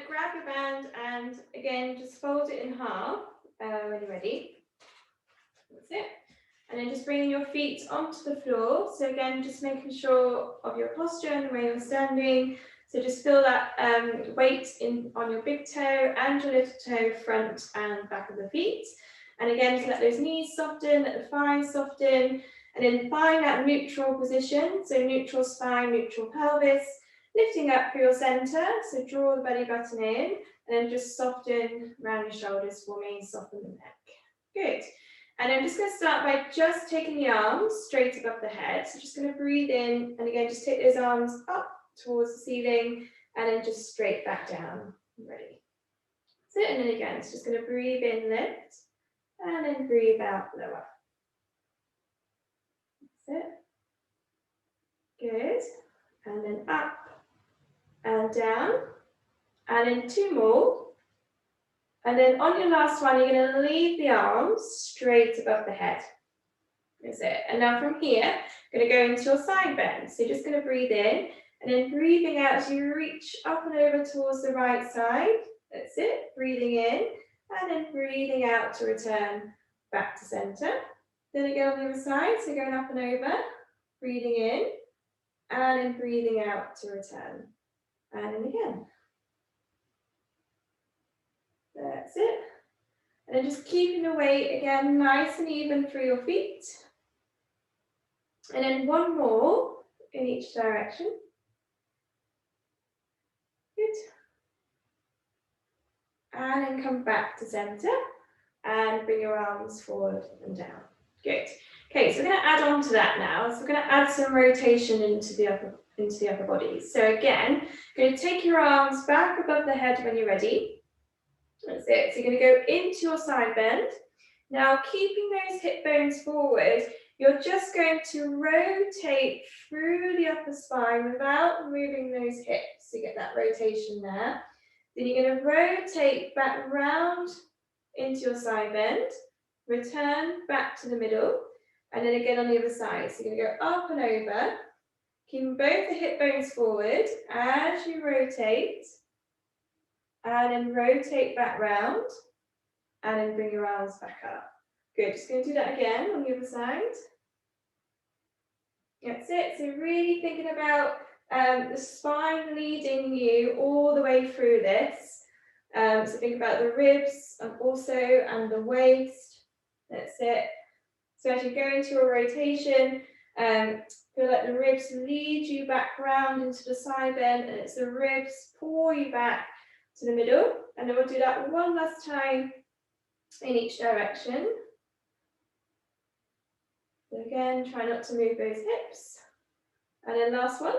to grab your band and again, just fold it in half when you're ready. That's it. And then just bringing your feet onto the floor. So again, just making sure of your posture and the way you're standing. So just feel that weight on your big toe and your little toe, front and back of the feet. And again, just let those knees soften, let the thighs soften, and then find that neutral position. So neutral spine, neutral pelvis, lifting up through your center. So draw the belly button in, and then just soften around your shoulders for me, soften the neck. Good. And I'm just going to start by just taking the arms straight above the head. So just going to breathe in, and again, just take those arms up towards the ceiling, and then just straight back down. Ready. That's it. And then again, it's just going to breathe in, lift, and then breathe out, lower. That's it. Good. And then up and down. And then 2 more. And then on your last one, you're going to leave the arms straight above the head. That's it. And now from here, you're going to go into your side bend. So you're just going to breathe in, and then breathing out as you reach up and over towards the right side. That's it. Breathing in, and then breathing out to return back to center. Then again on the other side, so going up and over, breathing in, and then breathing out to return. And then again. That's it. And then just keeping the weight again nice and even through your feet. And then 1 more in each direction. Good. And then come back to center and bring your arms forward and down. Good. Okay, so we're going to add on to that now. So we're going to add some rotation into the upper body. So again, you're going to take your arms back above the head when you're ready. That's it. So you're going to go into your side bend. Now, keeping those hip bones forward, you're just going to rotate through the upper spine without moving those hips. So you get that rotation there. Then you're going to rotate back round into your side bend, return back to the middle, and then again on the other side. So you're going to go up and over, keeping both the hip bones forward as you rotate, and then rotate back round, and then bring your arms back up. Good, just going to do that again on the other side. That's it, so really thinking about the spine leading you all the way through this. So think about the ribs and the waist. That's it. So as you go into your rotation, feel like the ribs lead you back round into the side bend, and it's the ribs pull you back to the middle. And then we'll do that one last time in each direction. So again, try not to move those hips. And then last one.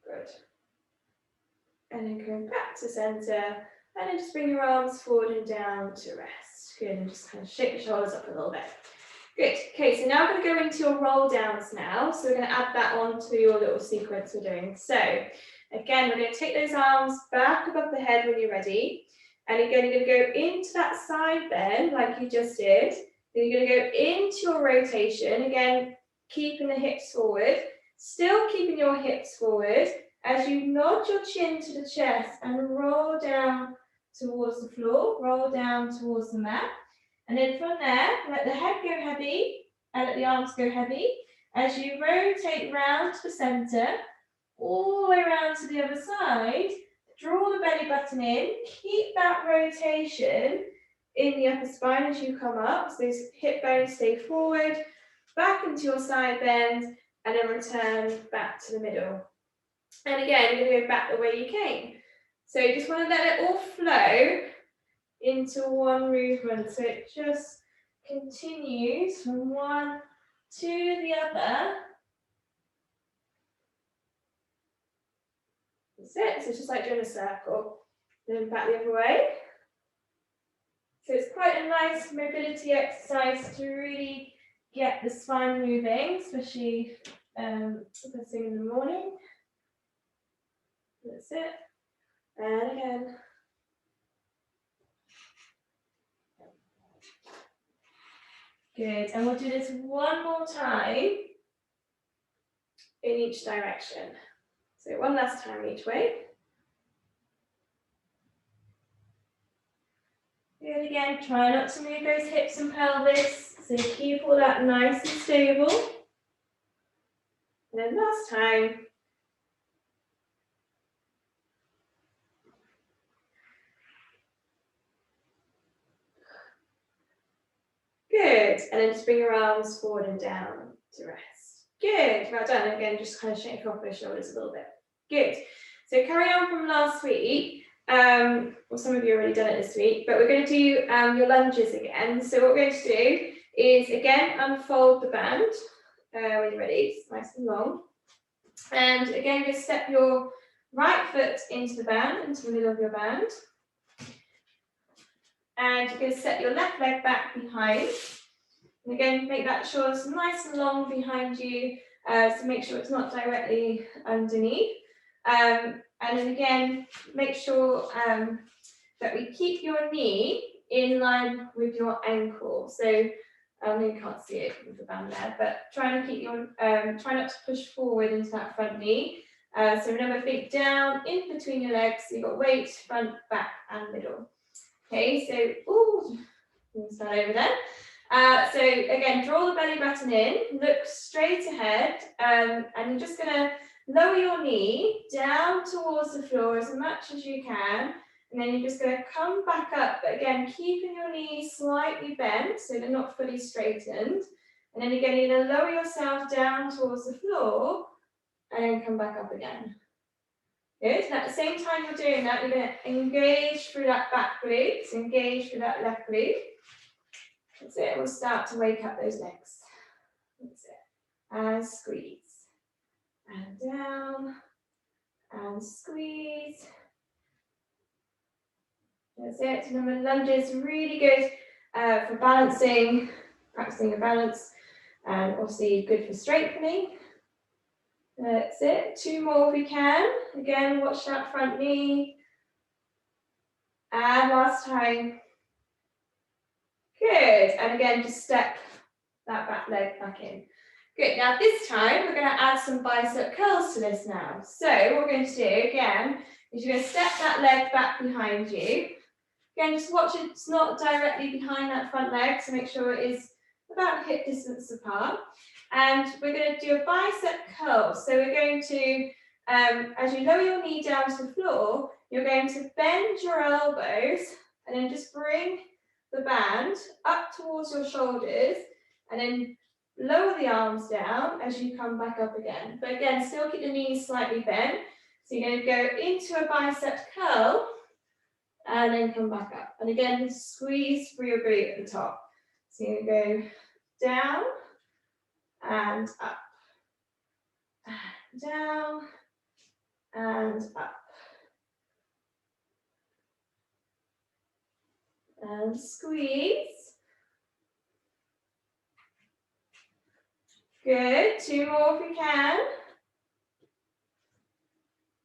Good. And then going back to center, and then just bring your arms forward and down to rest. Good, and just kind of shake your shoulders up a little bit. Good, okay, so now I'm going to go into your roll downs now. So we're going to add that on to your little sequence we're doing. So again, we're going to take those arms back above the head when you're ready. And again, you're going to go into that side bend like you just did. Then you're going to go into your rotation, again, keeping the hips forward, still keeping your hips forward as you nod your chin to the chest and roll down towards the floor, roll down towards the mat. And then from there, let the head go heavy and let the arms go heavy as you rotate round to the center, all the way around to the other side. Draw the belly button in, keep that rotation in the upper spine as you come up, so those hip bones stay forward, back into your side bend, and then return back to the middle. And again, you're going to go back the way you came. So you just want to let it all flow into one movement, so it just continues from one to the other. That's it, so it's just like doing a circle, then back the other way. So it's quite a nice mobility exercise to really get the spine moving, especially first thing in the morning. That's it, and again. Good, and we'll do this one more time in each direction. So one last time each way. Good again, try not to move those hips and pelvis. So keep all that nice and stable. And then last time. Good, and then just bring your arms forward and down to rest. Good, well done. Again, just kind of shake off those shoulders a little bit. Good. So carry on from last week. Well, some of you already done it this week, but we're going to do your lunges again. So what we're going to do is, again, unfold the band when you're ready. It's nice and long. And again, just step your right foot into the band, into the middle of your band. And you're going to set your left leg back behind. And again, make that sure it's nice and long behind you, so make sure it's not directly underneath. And then again, make sure that we keep your knee in line with your ankle. So you can't see it with the band there, but try to keep your try not to push forward into that front knee. So remember, feet down, in between your legs. So you've got weight, front, back, and middle. Okay, so start over there. So again, draw the belly button in, look straight ahead, and you're just going to lower your knee down towards the floor as much as you can, and then you're just going to come back up, but again, keeping your knees slightly bent so they're not fully straightened. And then again, you're going to lower yourself down towards the floor, and then come back up again. Good, and at the same time you're doing that, you're going to engage through that back glute, so engage through that left glute. That's it, we'll start to wake up those legs. That's it, and squeeze, and down, and squeeze. That's it, remember lunges really good for balancing, practicing your balance, and obviously good for strengthening. That's it, 2 more if we can. Again, watch that front knee. And last time. Good, and again, just step that back leg back in. Good, now this time we're going to add some bicep curls to this now. So what we're going to do again is you're going to step that leg back behind you. Again, just watch it's not directly behind that front leg, so make sure it is about hip distance apart. And we're going to do a bicep curl. So we're going to, as you lower your knee down to the floor, you're going to bend your elbows and then just bring the band up towards your shoulders and then lower the arms down as you come back up again. But again, still keep the knees slightly bent. So you're going to go into a bicep curl and then come back up. And again, squeeze through your glute at the top. So you're going to go down and up, and down and up. And squeeze. Good, 2 more if we can.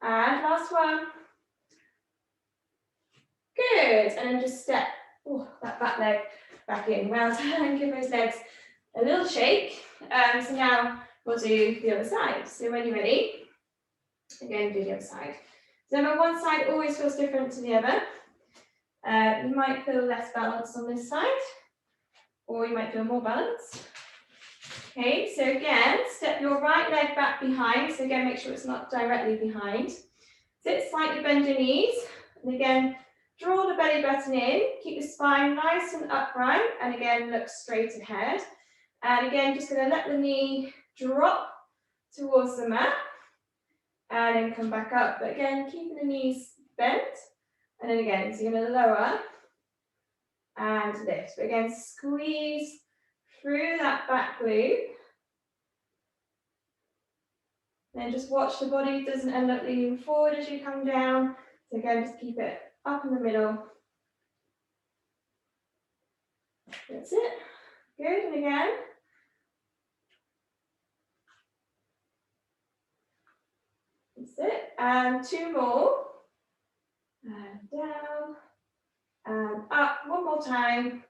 And last one. Good, and then just step that back leg back in. Well done, give those legs a little shake. So now we'll do the other side. So when you're ready, again, do the other side. So remember, one side always feels different to the other. You might feel less balanced on this side, or you might feel more balanced. Okay, so again, step your right leg back behind. So again, make sure it's not directly behind. Sit slightly, bend your knees. And again, draw the belly button in. Keep the spine nice and upright. And again, look straight ahead. And again, just going to let the knee drop towards the mat. And then come back up. But again, keeping the knees bent. And then again, so you're going to lower and lift. But again, squeeze through that back glute. Then just watch the body doesn't end up leaning forward as you come down. So again, just keep it up in the middle. That's it. Good, and again. That's it. And 2 more. And down. And up. One more time.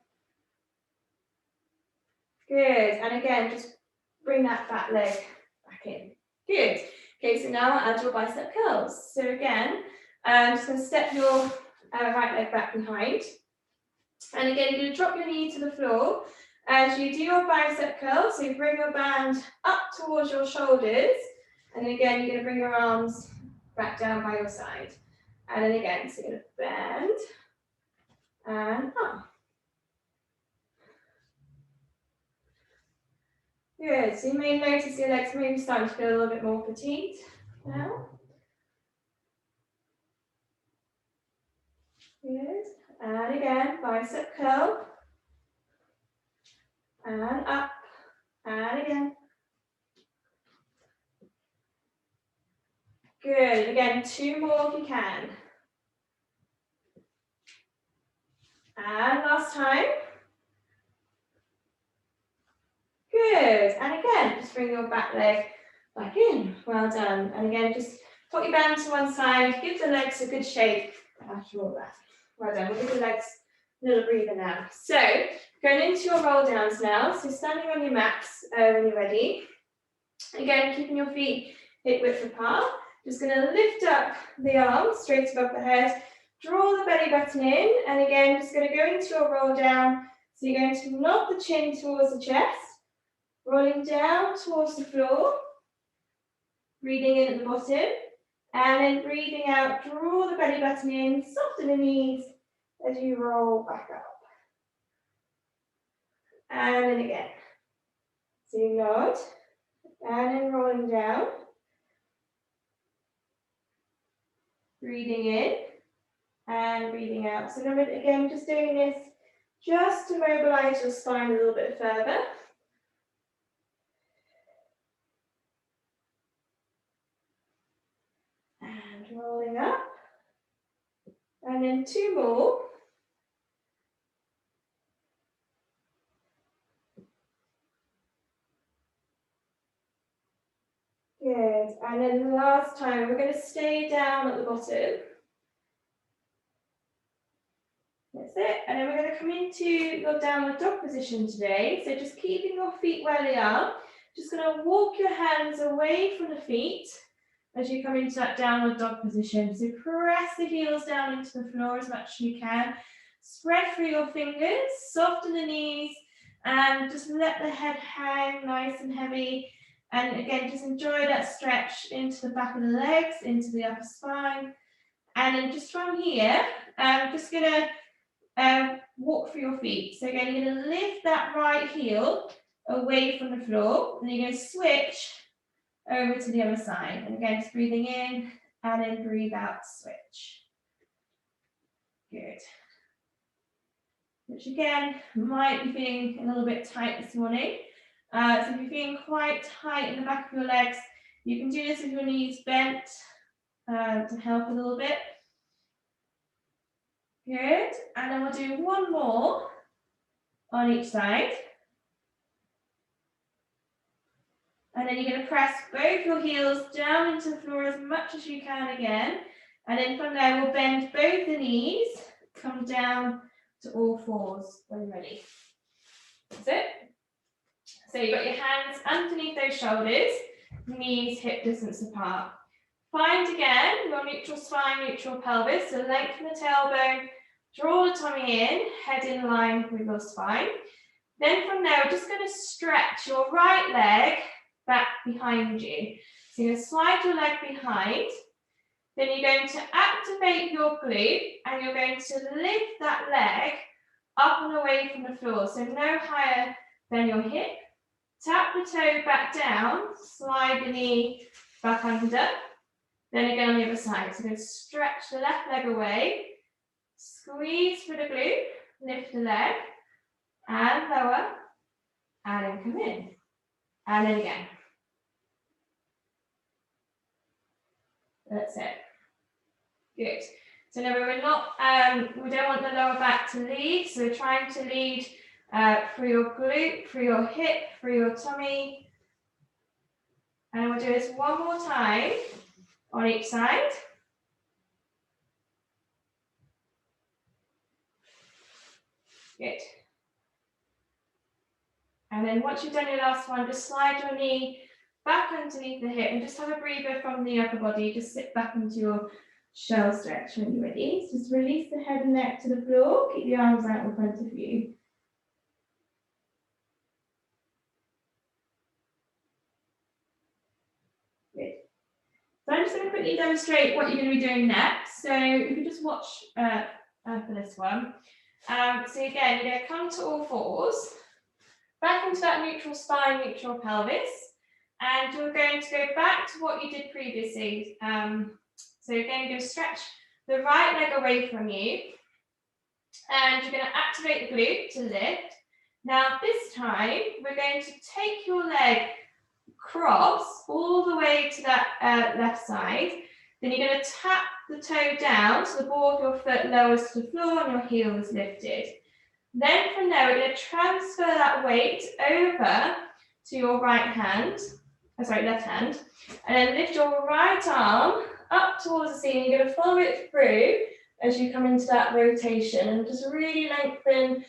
Good. And again, just bring that back leg back in. Good. Okay, so now add your bicep curls. So again, I'm just going to step your right leg back behind. And again, you're going to drop your knee to the floor as you do your bicep curl. So you bring your band up towards your shoulders. And then again, you're going to bring your arms back down by your side. And then again, so you're going to bend and up. Good, so you may notice your legs maybe starting to feel a little bit more fatigued now. Good, and again, bicep curl. And up, and again. Good, again, 2 more if you can. And last time. Good, and again, just bring your back leg back in. Well done. And again, just put your band to one side, give the legs a good shake after all that. Well done. We'll give the legs a little breather now. So, going into your roll downs now. So, standing on your mats when you're ready. Again, keeping your feet hip width apart. Just going to lift up the arms straight above the head. Draw the belly button in. And again, just going to go into your roll down. So, you're going to nod the chin towards the chest. Rolling down towards the floor, breathing in at the bottom, and then breathing out, draw the belly button in, soften the knees as you roll back up. And then again. So you nod, and then rolling down, breathing in, and breathing out. So remember, again, just doing this just to mobilize your spine a little bit further. And rolling up. And then 2 more. Good. And then the last time, we're going to stay down at the bottom. That's it. And then we're going to come into your downward dog position today. So just keeping your feet where they are. Just going to walk your hands away from the feet as you come into that downward dog position. So press the heels down into the floor as much as you can. Spread through your fingers, soften the knees, and just let the head hang nice and heavy. And again, just enjoy that stretch into the back of the legs, into the upper spine. And then just from here, I'm just going to walk through your feet. So again, you're going to lift that right heel away from the floor. And you're going to switch over to the other side. And again, just breathing in and then breathe out, switch. Good. Which again, might be feeling a little bit tight this morning. So if you're feeling quite tight in the back of your legs, you can do this with your knees bent to help a little bit. Good. And then we'll do 1 more on each side. And then you're going to press both your heels down into the floor as much as you can again. And then from there, we'll bend both the knees, come down to all fours when you're ready. That's it. So you've got your hands underneath those shoulders, knees hip distance apart. Find again your neutral spine, neutral pelvis. So lengthen the tailbone, draw the tummy in, head in line with your spine. Then from there, we're just going to stretch your right leg back behind you. So you're going to slide your leg behind. Then you're going to activate your glute and you're going to lift that leg up and away from the floor. So no higher than your hip. Tap the toe back down, slide the knee back under. Then again on the other side. So you're going to stretch the left leg away, squeeze through the glute, lift the leg, and lower, and then come in. And then again. That's it. Good. So now we're not, we don't want the lower back to lead. So we're trying to lead through your glute, through your hip, through your tummy. And we'll do this 1 more time on each side. Good. And then once you've done your last one, just slide your knee back underneath the hip, and just have a breather from the upper body. Just sit back into your shell stretch when you're ready. So just release the head and neck to the floor. Keep the arms out in front of you. Good. So I'm just going to quickly demonstrate what you're going to be doing next. So if you just watch for this one. So again, you're going to come to all fours, back into that neutral spine, neutral pelvis, and you're going to go back to what you did previously. So again, you're going to stretch the right leg away from you, and you're going to activate the glute to lift. Now this time, we're going to take your leg cross all the way to that left side. Then you're going to tap the toe down so the ball of your foot lowers to the floor and your heel is lifted. Then from there, we're going to transfer that weight over to your right hand, left hand, and then lift your right arm up towards the ceiling. You're going to follow it through as you come into that rotation, and just really lengthen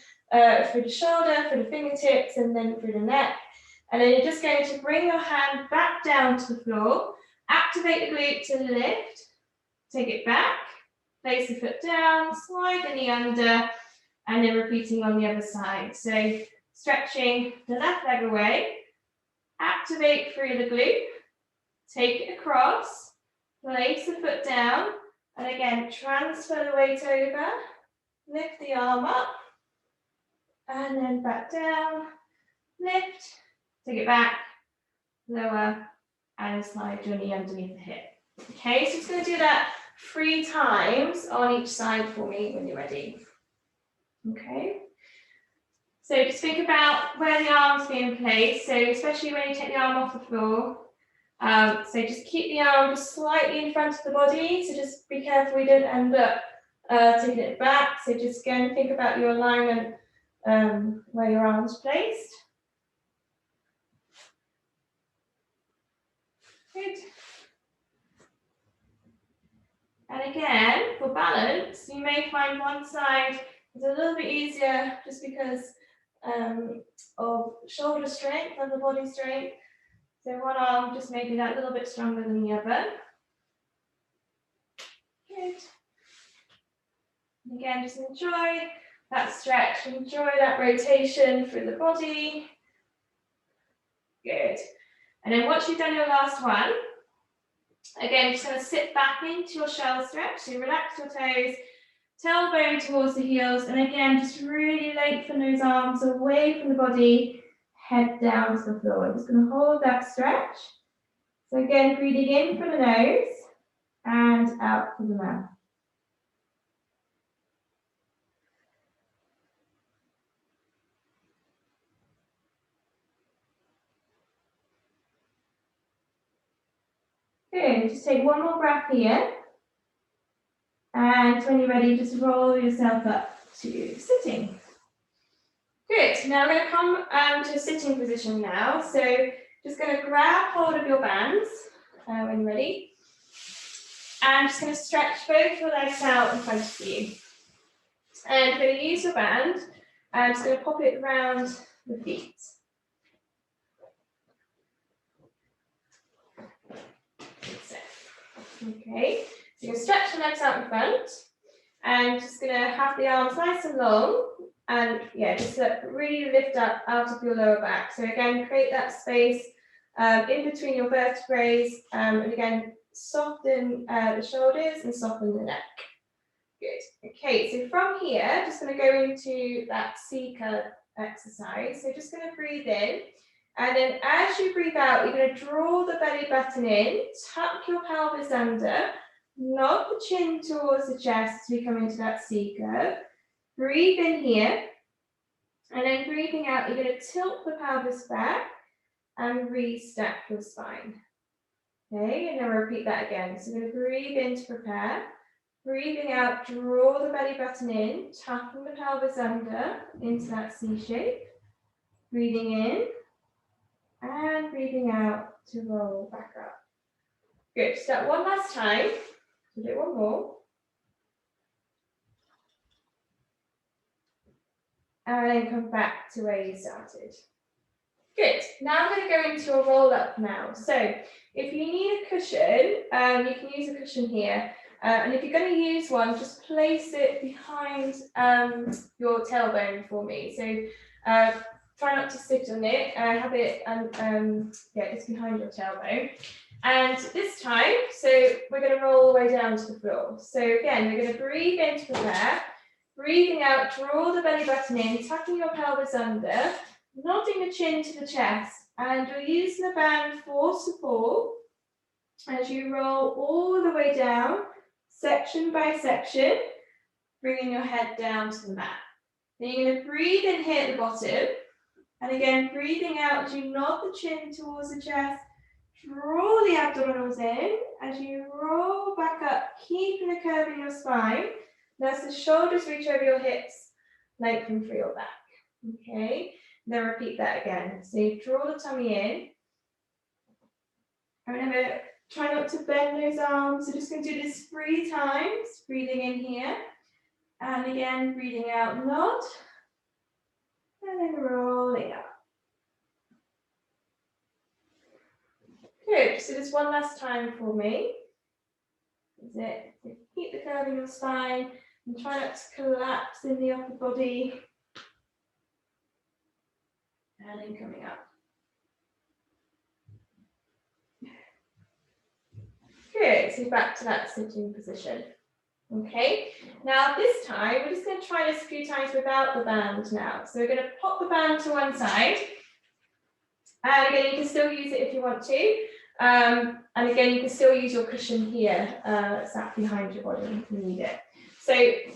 through the shoulder, through the fingertips, and then through the neck. And then you're just going to bring your hand back down to the floor, activate the glute to lift, take it back, place the foot down, slide the knee under, and then repeating on the other side. So stretching the left leg away, activate through the glute, take it across, place the foot down, and again, transfer the weight over, lift the arm up, and then back down, lift, take it back, lower, and slide your knee underneath the hip. Okay, so just going to do that 3 times on each side for me when you're ready. Okay, so just think about where the arm's being placed, so especially when you take the arm off the floor. So just keep the arm just slightly in front of the body, so just be careful we don't end up taking it back. So just again, think about your alignment where your arm's placed. Good. And again, for balance, you may find one side is a little bit easier just because of shoulder strength and the body strength. So one arm just maybe that little bit stronger than the other. Good. And again, just enjoy that stretch, enjoy that rotation through the body. Good. And then once you've done your last one, again, just going to sit back into your shell stretch. So relax your toes, tailbone towards the heels, and again, just really lengthen those arms away from the body, head down to the floor. I'm just going to hold that stretch. So again, breathing in from the nose and out from the mouth. Good, just take one more breath here. And when you're ready, just roll yourself up to sitting. Good, now we're going to come to a sitting position now. So just going to grab hold of your bands when you're ready. And just going to stretch both your legs out in front of you. And you're going to use your band, and just going to pop it around the feet. Okay, so you're going to stretch the legs out in front, and just going to have the arms nice and long, and yeah, just really lift up out of your lower back. So again, create that space in between your vertebrae, and again, soften the shoulders and soften the neck. Good. Okay, so from here, just going to go into that C-curve exercise. So just going to breathe in. And then as you breathe out, you're going to draw the belly button in, tuck your pelvis under, nod the chin towards the chest as we come into that C-curve. Breathe in here. And then breathing out, you're going to tilt the pelvis back and re-stack your spine. Okay, and then repeat that again. So we're going to breathe in to prepare. Breathing out, draw the belly button in, tucking the pelvis under into that C shape. Breathing in and breathing out to roll back up. Good, so that one last time. We'll do one more. And then come back to where you started. Good. Now I'm going to go into a roll up now. So if you need a cushion, you can use a cushion here. And if you're going to use one, just place it behind your tailbone for me. So try not to sit on it. Have it, yeah, it's behind your tailbone. And this time, so we're going to roll all the way down to the floor. So again, we're going to breathe in to prepare. Breathing out, draw the belly button in, tucking your pelvis under, nodding the chin to the chest, and you're using the band for support as you roll all the way down, section by section, bringing your head down to the mat. Then you're going to breathe in here at the bottom, and again, breathing out as you nod the chin towards the chest, draw the abdominals in as you roll back up, keeping a curve in your spine. Now as the shoulders reach over your hips, lengthen through your back. Okay, then repeat that again. So you draw the tummy in. And remember, try not to bend those arms. So just going to do this 3 times. Breathing in here. And again, breathing out, nod. And then rolling up. Good. So just one last time for me. Is it? So keep the curve in your spine and try not to collapse in the upper body. And then coming up. Good. So back to that sitting position. Okay. Now this time we're just going to try this a few times without the band now. So we're going to pop the band to one side. And again, you can still use it if you want to. And again, you can still use your cushion here, sat behind your body if you need it. So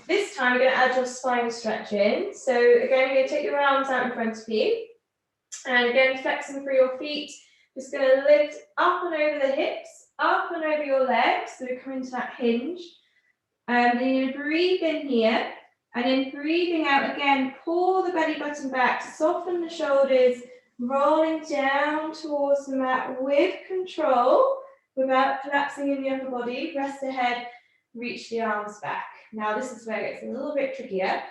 this time, we're going to add your spine stretch in. So again, you're going to take your arms out in front of you. And again, flexing through your feet. Just going to lift up and over the hips, up and over your legs. So we come into that hinge. And then you're going to breathe in here. And then breathing out again, pull the belly button back, soften the shoulders, rolling down towards the mat with control, without collapsing in the upper body. Rest the head, reach the arms back. Now this is where it gets a little bit trickier.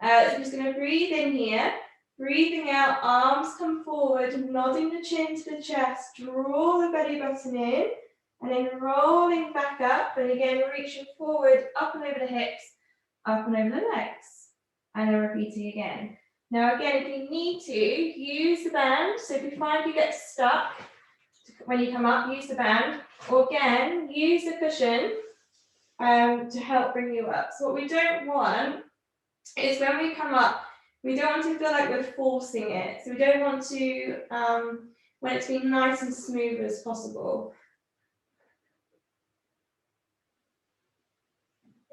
So I'm just going to breathe in here, breathing out, arms come forward, nodding the chin to the chest, draw the belly button in, and then rolling back up, and again reaching forward, up and over the hips, up and over the legs, and then repeating again. Now again, if you need to, use the band. So if you find you get stuck when you come up, use the band. Or again, use the cushion to help bring you up. So what we don't want is when we come up, we don't want to feel like we're forcing it. So we don't want to want it to be nice and smooth as possible.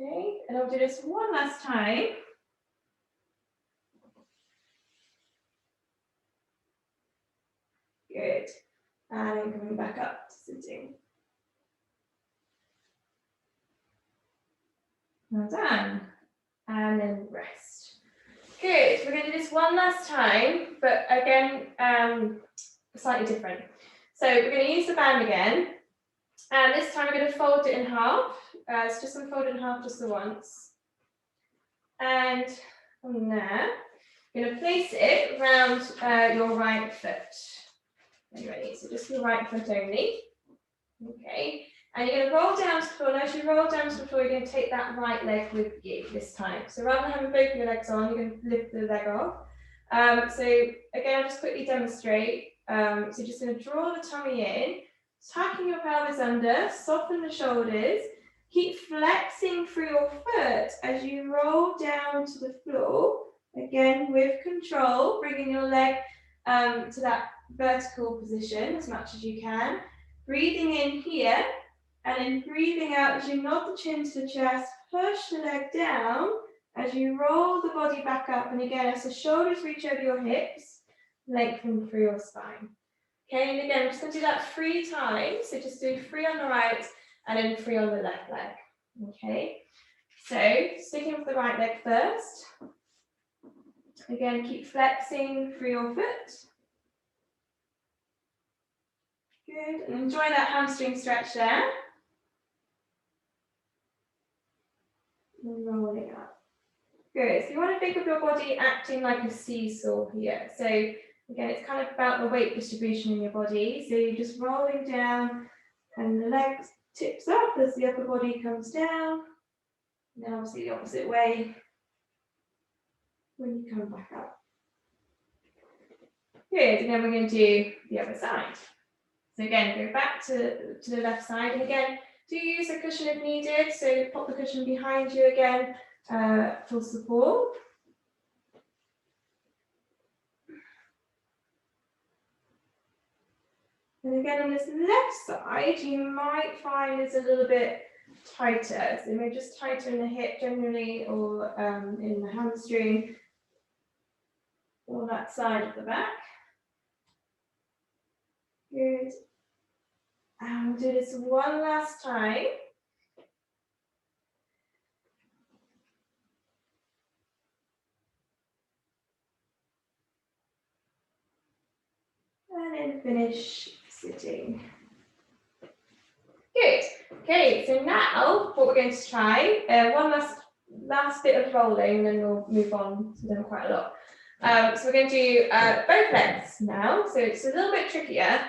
Okay, and I'll do this one last time. Good. And then coming back up to sitting. Well done. And then rest. Good. We're going to do this one last time, but again, slightly different. So we're going to use the band again. And this time we're going to fold it in half. It's just going to fold it in half just the once. And from there, you're going to place it around your right foot. Are you ready? So just your right foot only. Okay. And you're going to roll down to the floor. And as you roll down to the floor, you're going to take that right leg with you this time. So rather than having both of your legs on, you're going to lift the leg off. So again, I'll just quickly demonstrate. So just going to draw the tummy in, tucking your pelvis under, soften the shoulders. Keep flexing through your foot as you roll down to the floor. Again, with control, bringing your leg to that vertical position as much as you can. Breathing in here, and then breathing out as you nod the chin to the chest, push the leg down as you roll the body back up. And again, as the shoulders reach over your hips, lengthen through your spine. Okay, and again, I'm just going to do that 3 times. So just do 3 on the right and then 3 on the left leg. Okay, so sticking with the right leg first. Again, keep flexing through your foot. Good, and enjoy that hamstring stretch there. And rolling up. Good, so you want to think of your body acting like a seesaw here. So Again, it's kind of about the weight distribution in your body. So you're just rolling down and the legs tips up as the upper body comes down. And then obviously the opposite way when you come back up. Good, and then we're going to do the other side. So again, go back to the left side, and again, do use a cushion if needed. So pop the cushion behind you again for support. And again, on this left side, you might find it's a little bit tighter. So maybe just tighter in the hip generally, or in the hamstring, or that side of the back. Good. And we'll do this one last time. And then finish sitting. Good. Okay, so now what we're going to try, one last bit of rolling, and then we'll move on to them quite a lot. So we're going to do both legs now. So it's a little bit trickier,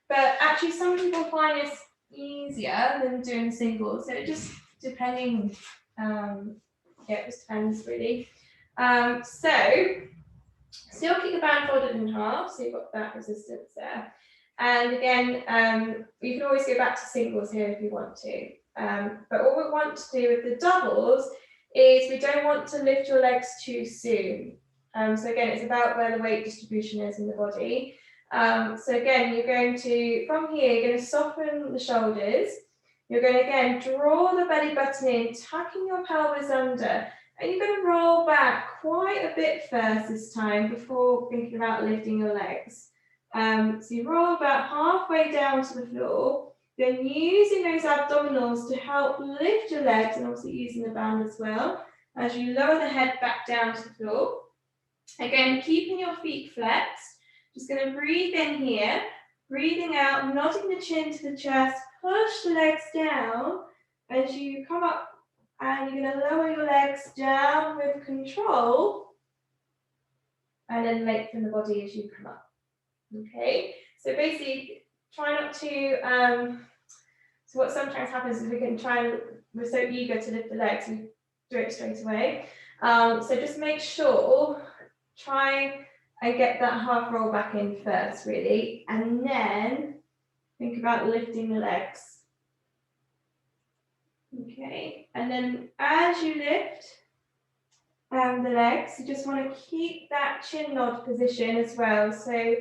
but actually some people find this easier than doing singles. So it just depending, it just depends really. So still keep the band folded in half, so you've got that resistance there. And again, you can always go back to singles here if you want to. But what we want to do with the doubles is we don't want to lift your legs too soon. So again, it's about where the weight distribution is in the body. So again, you're going to, from here, you're going to soften the shoulders. You're going to again draw the belly button in, tucking your pelvis under, and you're going to roll back quite a bit first this time before thinking about lifting your legs. So you roll about halfway down to the floor, then using those abdominals to help lift your legs, and also using the band as well, as you lower the head back down to the floor. Again, keeping your feet flexed, just going to breathe in here, breathing out, nodding the chin to the chest, push the legs down as you come up, and you're going to lower your legs down with control, and then lengthen the body as you come up. Okay, so basically try not to, so what sometimes happens is we can try and, we're so eager to lift the legs, we do it straight away. So just make sure, try and get that half roll back in first really, and then think about lifting the legs. Okay, and then as you lift the legs, you just want to keep that chin nod position as well. So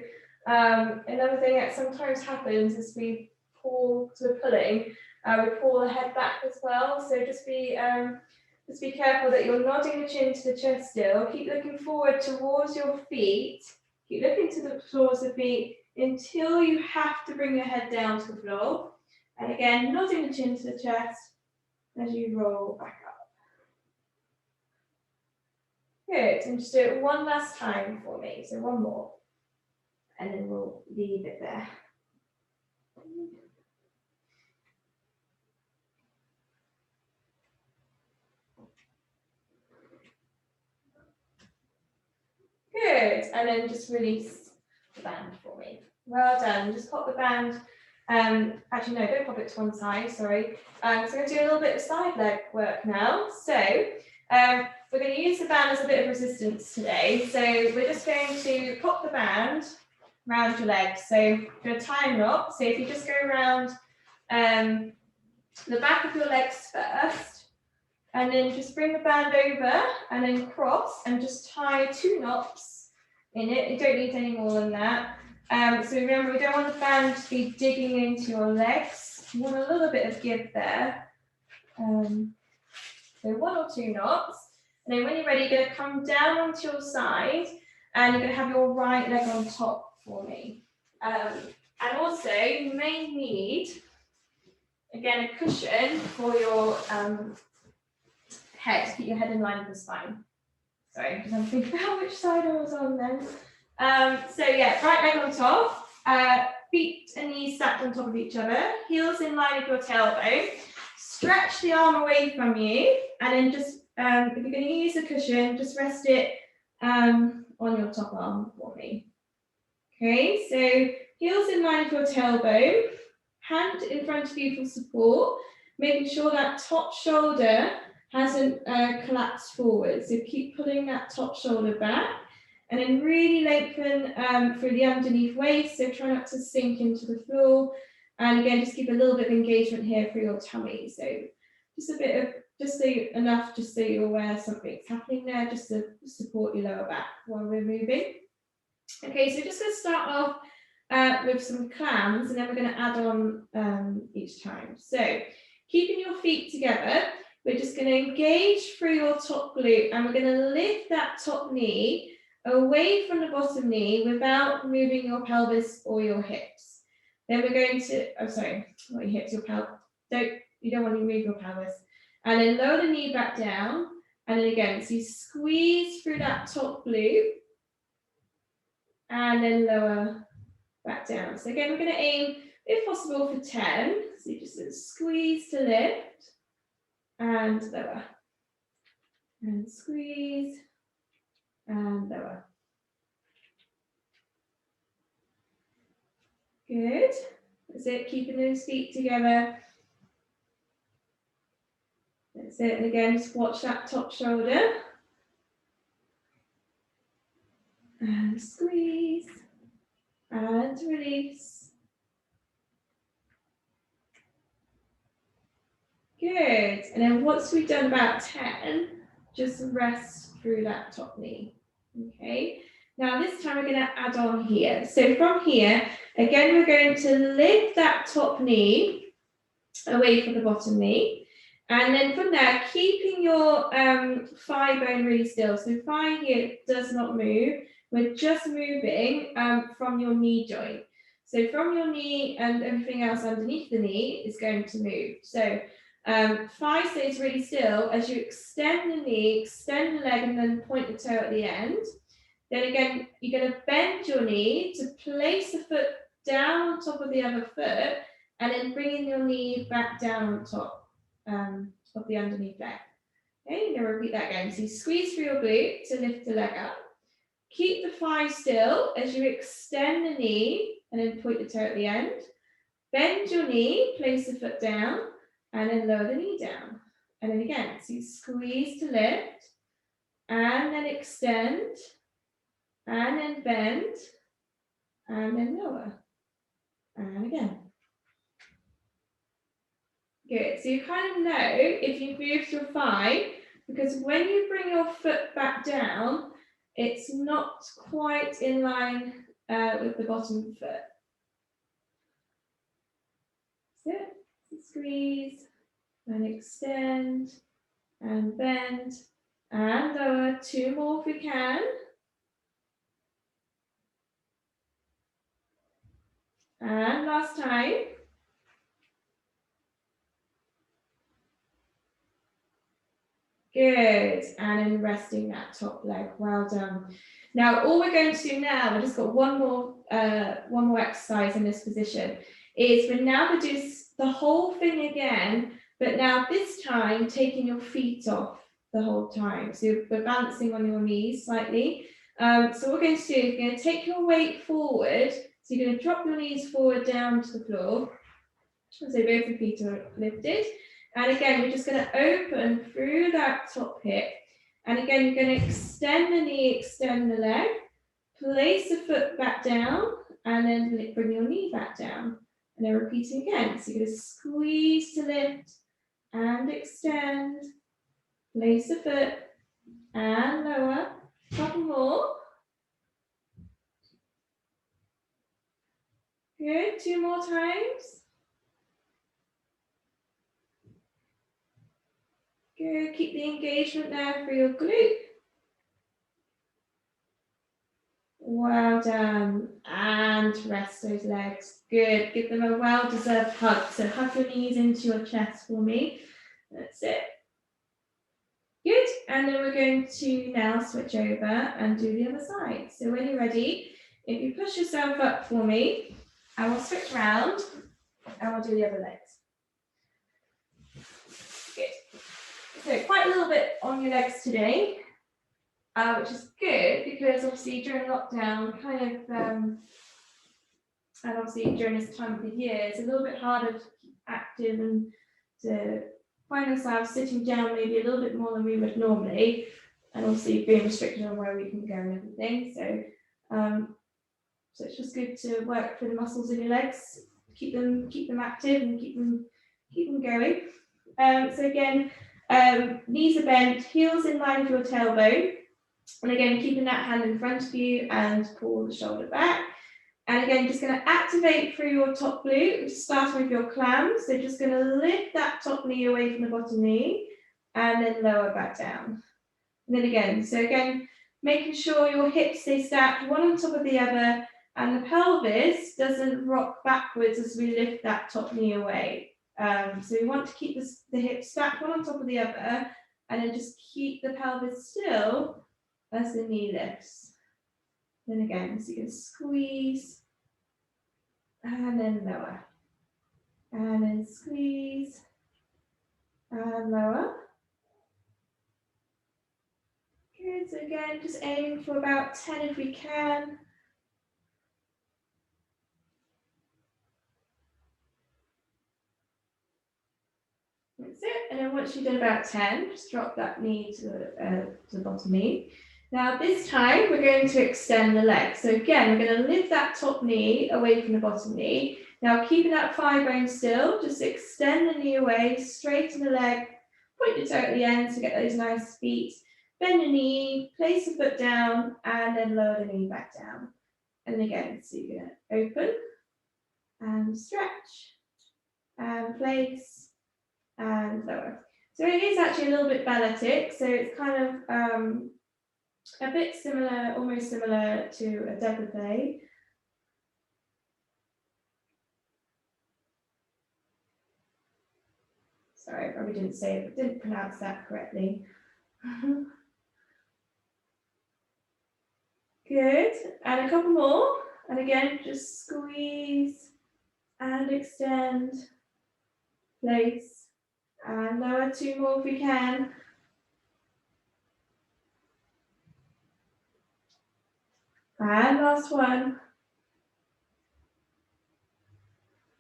another thing that sometimes happens is we pull, so we're pulling, we pull the head back as well. So just be careful that you're nodding the chin to the chest still. Keep looking forward towards your feet. Keep looking towards the feet until you have to bring your head down to the floor. And again, nodding the chin to the chest as you roll back up. Good, and just do it one last time for me. So one more, and then we'll leave it there. Good, and then just release the band for me. Well done, just pop the band, actually no, don't pop it to one side, sorry. So we're going to do a little bit of side leg work now. So we're going to use the band as a bit of resistance today. So we're just going to pop the band around your legs. So you're going to tie a knot. So if you just go around the back of your legs first, and then just bring the band over and then cross and just tie 2 knots in it. You don't need any more than that. So remember, we don't want the band to be digging into your legs. You want a little bit of give there. So 1 or 2 knots. And then when you're ready, you're going to come down onto your side, and you're going to have your right leg on top for me. And also, you may need, again, a cushion for your head, to keep your head in line with the spine. Sorry, because I'm thinking about which side I was on then. So yeah, right leg on top, feet and knees stacked on top of each other, heels in line with your tailbone. Stretch the arm away from you, and then just, if you're going to use a cushion, just rest it on your top arm for me. Okay, so heels in line with your tailbone, hand in front of you for support, making sure that top shoulder hasn't collapsed forward. So keep pulling that top shoulder back, and then really lengthen through the underneath waist, so try not to sink into the floor. And again, just keep a little bit of engagement here for your tummy. So just a bit of, just so enough, just so you're aware something's happening there, just to support your lower back while we're moving. Okay, so just going to start off with some clams, and then we're going to add on each time. So keeping your feet together, we're just going to engage through your top glute, and we're going to lift that top knee away from the bottom knee without moving your pelvis or your hips. Then we're going to, oh sorry, not your hips, your pelvis. You don't want to move your pelvis. And then lower the knee back down, and then again, so you squeeze through that top glute, and then lower back down. So again, we're going to aim, if possible, for 10. So you just squeeze to lift, and lower, and squeeze, and lower. Good. That's it, keeping those feet together. That's it, and again, just watch that top shoulder. And squeeze, and release. Good, and then once we've done about 10, just rest through that top knee. Okay, now this time we're going to add on here. So from here, again, we're going to lift that top knee away from the bottom knee. And then from there, keeping your thigh bone really still. So thigh here does not move. We're just moving from your knee joint. So from your knee and everything else underneath the knee is going to move. So thigh stays really still as you extend the knee, extend the leg, and then point the toe at the end. Then again, you're going to bend your knee to place the foot down on top of the other foot, and then bringing your knee back down on top of the underneath leg. Okay, you're going to repeat that again. So you squeeze through your glute to lift the leg up. Keep the thigh still as you extend the knee and then point the toe at the end. Bend your knee, place the foot down, and then lower the knee down. And then again, so you squeeze to lift, and then extend, and then bend, and then lower. And again. Good, so you kind of know if you've moved your thigh, because when you bring your foot back down, it's not quite in line with the bottom foot. That's it. So squeeze, and extend, and bend, and lower. 2 more if we can. And last time. Good, and then resting that top leg, well done. Now, all we're going to do now, we've just got one more exercise in this position, is we're now going to do the whole thing again, but now this time taking your feet off the whole time. So we're balancing on your knees slightly. So what we're going to do is you're going to take your weight forward, so you're going to drop your knees forward down to the floor. So both your feet are lifted. And again, we're just going to open through that top hip. And again, you're going to extend the knee, extend the leg, place the foot back down, and then bring your knee back down. And then repeating again. So you're going to squeeze to lift and extend, place the foot and lower. A couple more. Good, 2 more times. Good, keep the engagement there for your glute. Well done, and rest those legs. Good, give them a well-deserved hug. So hug your knees into your chest for me. That's it. Good, and then we're going to now switch over and do the other side. So when you're ready, if you push yourself up for me, I will switch around and we'll do the other legs. Good. So quite a little bit on your legs today, which is good because obviously during lockdown, kind of And obviously during this time of the year, it's a little bit harder to keep active and to find ourselves sitting down maybe a little bit more than we would normally, and obviously being restricted on where we can go and everything. So it's just good to work for the muscles in your legs, keep them active and keep them going. So again, knees are bent, heels in line with your tailbone, and again keeping that hand in front of you and pull the shoulder back. And again, just going to activate through your top glute, starting with your clams. So just going to lift that top knee away from the bottom knee and then lower back down. And then again, so again, making sure your hips stay stacked one on top of the other and the pelvis doesn't rock backwards as we lift that top knee away. So we want to keep the hips stacked one on top of the other and then just keep the pelvis still as the knee lifts. Then again, so you can squeeze and then lower. And then squeeze and lower. Good, so again, just aim for about 10 if we can. That's it, and then once you've done about 10, just drop that knee to the bottom knee. Now this time we're going to extend the leg. So again, we're going to lift that top knee away from the bottom knee. Now keeping that thigh bone still, just extend the knee away, straighten the leg, point your toe at the end to get those nice feet. Bend the knee, place the foot down, and then lower the knee back down. And again, so you're going to open and stretch and place and lower. So it is actually a little bit balletic, so it's kind of a bit similar, almost similar to a développé. Sorry, I probably didn't say it, but didn't pronounce that correctly. Good, and a couple more. And again, just squeeze and extend, place, and lower. 2 more if we can. And last one.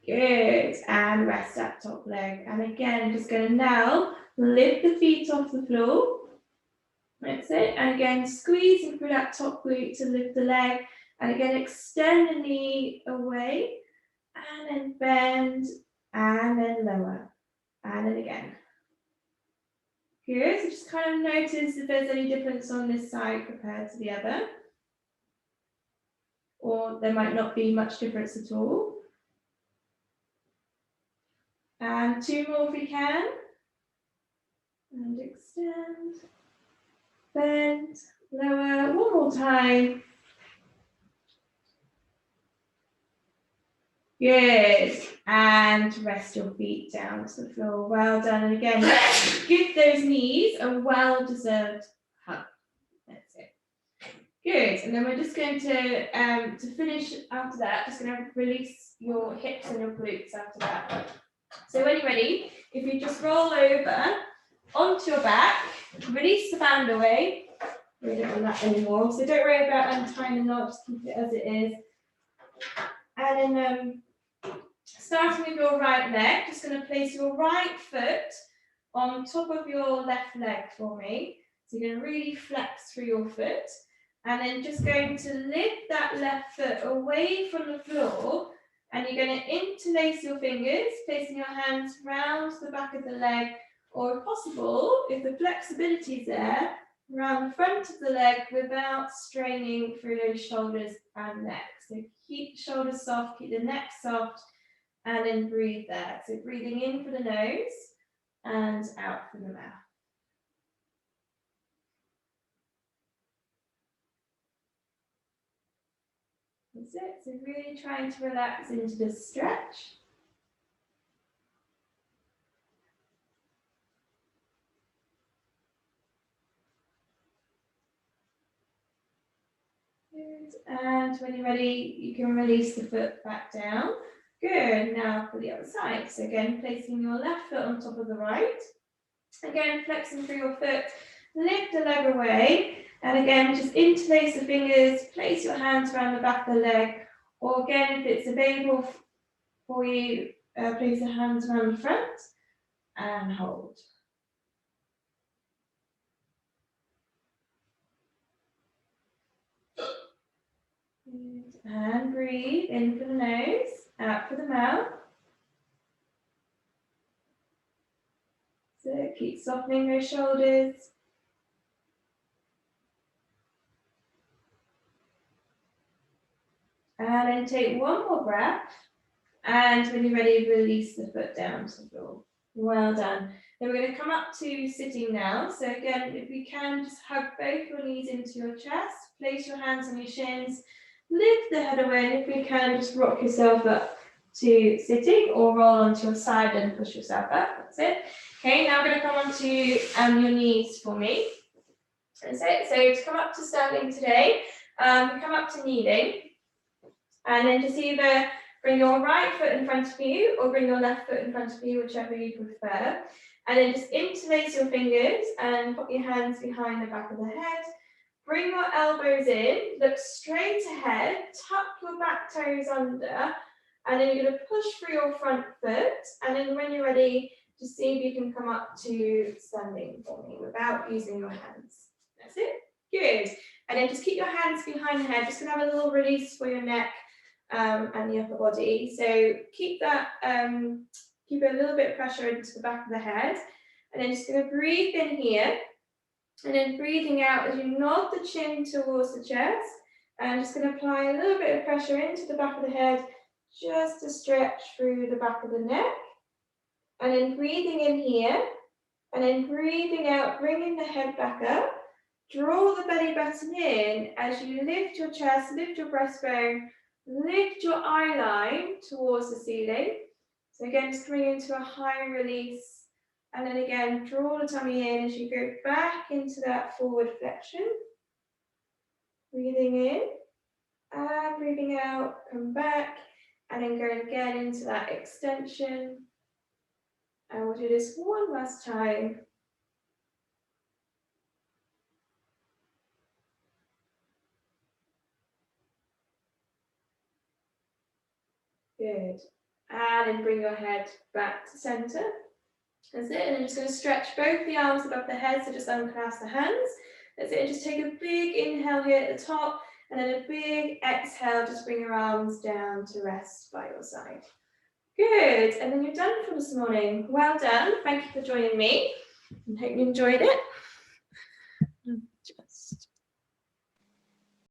Good, and rest that top leg. And again, just going to now lift the feet off the floor. That's it. And again, squeezing through that top glute to lift the leg. And again, extend the knee away. And then bend. And then lower. And then again. Good. So just kind of notice if there's any difference on this side compared to the other. Or there might not be much difference at all. And 2 more if we can. And extend. Bend. Lower. One more time. Good. And rest your feet down to the floor. Well done. And again, give those knees a well-deserved hug. That's it. Good. And then we're just going to finish after that, just going to release your hips and your glutes after that. So when you're ready, if you just roll over onto your back, release the band away. We don't want that anymore. So don't worry about untying the knot, just keep it as it is. And then starting with your right leg, just going to place your right foot on top of your left leg for me. So you're going to really flex through your foot. And then just going to lift that left foot away from the floor. And you're going to interlace your fingers, placing your hands round the back of the leg. Or if possible, if the flexibility is there, around the front of the leg without straining through those shoulders and neck. So keep the shoulders soft, keep the neck soft, and then breathe there. So breathing in for the nose and out from the mouth. That's it. So really trying to relax into the stretch. Good. And when you're ready, you can release the foot back down. Good. Now for the other side. So again, placing your left foot on top of the right. Again, flexing through your foot. Lift the leg away. And again, just interlace the fingers. Place your hands around the back of the leg. Or again, if it's available for you, place the hands around the front and hold. And breathe in for the nose, out for the mouth. So keep softening those shoulders. And then take one more breath. And when you're ready, release the foot down to the floor. Well done. Then we're going to come up to sitting now. So again, if we can, just hug both your knees into your chest. Place your hands on your shins. Lift the head away. And if we can, just rock yourself up to sitting or roll onto your side and push yourself up. That's it. Okay, now we're going to come onto your knees for me. That's it. So to come up to standing today, come up to kneeling. And then just either bring your right foot in front of you or bring your left foot in front of you, whichever you prefer. And then just interlace your fingers and put your hands behind the back of the head. Bring your elbows in, look straight ahead, tuck your back toes under, and then you're going to push through your front foot. And then when you're ready, just see if you can come up to standing for me without using your hands. That's it. Good. And then just keep your hands behind the head. Just going to have a little release for your neck and the upper body. So keep that, keep a little bit of pressure into the back of the head. And then just going to breathe in here. And then breathing out as you nod the chin towards the chest. And just going to apply a little bit of pressure into the back of the head, just to stretch through the back of the neck. And then breathing in here. And then breathing out, bringing the head back up. Draw the belly button in as you lift your chest, lift your breastbone, lift your eye line towards the ceiling. So again, just coming into a high release. And then again, draw the tummy in as you go back into that forward flexion. Breathing in and breathing out, come back. And then go again into that extension. And we'll do this one last time. Good. And then bring your head back to center. That's it. And then just going to stretch both the arms above the head, so just unclasp the hands. That's it. And just take a big inhale here at the top, and then a big exhale. Just bring your arms down to rest by your side. Good. And then you're done for this morning. Well done. Thank you for joining me. I hope you enjoyed it.